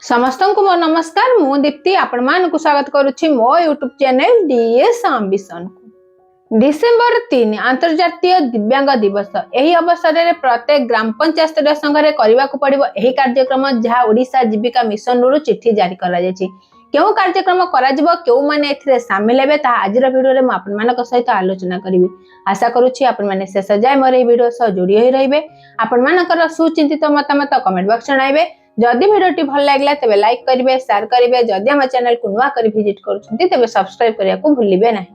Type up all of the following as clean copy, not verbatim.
समस्त को मो नमस्कार मु दीप्ति आपण मान को स्वागत करुछि मो यूट्यूब चैनल डीएस एम्बिशन को। डिसेंबर 3 अंतर्राष्ट्रीय दिव्यांग दिवस। एही अवसर रे प्रत्येक ग्राम पंचायत स्तर संघरे करबा को पड़िबो एही कार्यक्रम जहा ओडिशा जीविका मिशन रु चिट्ठी जारी करा जायछि। केउ कार्यक्रम करा जिवो केउ माने एथिरे शामिल हेबे ता आजिर वीडियो रे म आपण मानक सहित आलोचना करिवि। आशा करूछि आपण माने शेष जाय मोर एही वीडियो सह जोड़ी होई रहिबे। आपण मानकर सुचिंतित मतामत कमेंट बॉक्स जणाइबे। जदि भिडियोटी भल लागला तेबे लाइक करिवे, शेयर करिवे। जदि हम चैनल को नुआ करी विजिट करूछंती तेबे सब्सक्राइब करिया को भूलिबे नाही।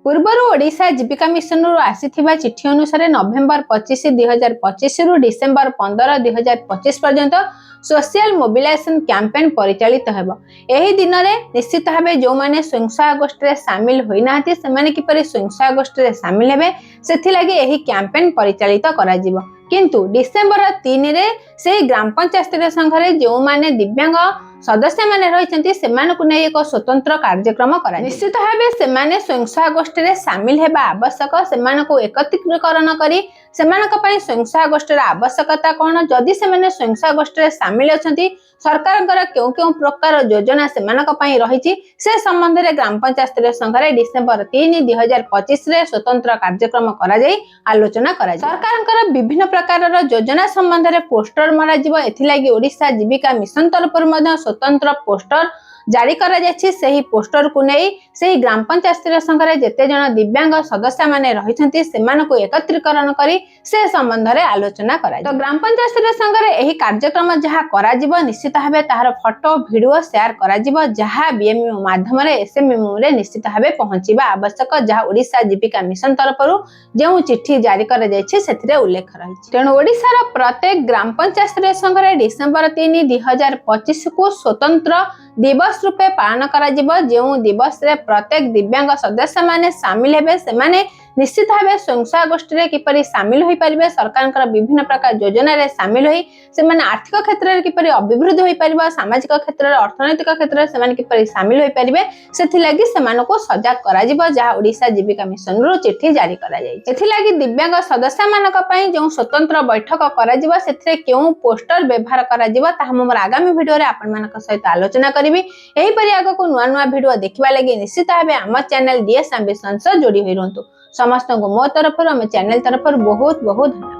पूर्वरु ओडिशा जीविका मिशन रु आसीथिबा चिट्ठी अनुसार नवेम्बर 25 2025 रु डिसेंबर 15 2025 पर्यंत सोशल मोबिलाइजेशन कैंपेन परिचालित हेबो। एही दिन रे निश्चित भाबे जो माने स्वयं सहायता गोष्ठी रे शामिल होई नाथि से माने किपरि स्वयं सहायता गोष्ठी रे शामिल हेबे सेथि लागि एही कैंपेन परिचालित करा जिवो। किंतु डिसेंबर 3 रे से ग्राम पंचायत स्तर संघरे जो माने दिव्यांग सदस्य माने रहिसंती सेमानकु नै एक स्वतंत्र कार्यक्रम करा। निश्चित भाबे सेमाने स्वयं सहायता गोष्ठी रे शामिल हेबा आवश्यक। सेमानकु एकत्रीकरण करी सेमानक पय स्वयं सहायता गोष्ठी रे आवश्यकता कोन, जदि सेमाने स्वयं सहायता गोष्ठी रे शामिल अछंती सरकारंकर केउ प्रकार योजना सेमानक पय रहिछि से संबंध रे ग्राम पंचायत स्तर संघरे डिसेंबर 3 2025 रे स्वतंत्र कार्यक्रम करा जाई आलोचना करा जाई। सरकारंकर विभिन्न प्रकार योजना संबंध रे पोस्टर मरा जिवो। एथि लागि ओडिशा जीविका मिशन तरफर मध्य स्वतंत्र पोस्टर जारी करा जायछि। सेही पोस्टर को नै सेही ग्राम पंचायत स्तर संघरे जेते जण दिव्यांग सदस्य माने रहिथंती सेमानकु एकत्रीकरण करी से संबंध रे आलोचना करा। तो ग्राम पंचायत स्तर संघरे एही कार्यक्रम जहा करा जिवो निश्चित भाबे तार फोटो वीडियो शेयर करा जिवो जहा बीएमओ माध्यम रे एसएमएम रे निश्चित भाबे पहुंचीबा आवश्यक। जहा ओडिशा जीविका मिशन तरफरु जेउ चिट्ठी जारी करा जायछि सेथिरे उल्लेख रहिछि। तेणु ओडिसा रा प्रत्येक ग्राम पंचायत स्तर संघरे डिसेंबर 3 2025 को स्वतंत्र दिवस रूपे पालन करा जिवो। जेउ दिवस रे प्रत्येक दिव्यांग सदस्य माने शामिल हेबे सेमाने निश्चित भाबे स्वयं सहायता गोष्ठी रे किपरि शामिल होई परिबे, सरकारंकर विभिन्न प्रकार योजना रे शामिल होई सेमाने आर्थिक क्षेत्र रे किपरि अभिवृद्धि होई परिबो, सामाजिक क्षेत्र रे अर्थनैतिक क्षेत्र रे सेमाने किपरि शामिल होई परिबे सेथि लागि सेमानको सजग करा जिवो। जहा ओडिशा जीविका मिशन रो चिट्ठी जारी करा जाय। एथि लागि दिव्यांग सदस्य मानक पय जो स्वतंत्र बैठक करा जिवो सेथिरे केउ पोस्टर व्यवहार करा जिवो ता हमर आगामी वीडियो रे आपण मानक सहित आलोचना करिवि। एही परि आगो को नुआ नुआ वीडियो देखिबा लागि निश्चित भाबे हम चैनल डीएस एम्बिशन से जोड़ी होई रहंतु। समस्त को मो तरफ हम चैनल तरफ बहुत बहुत धन्यवाद।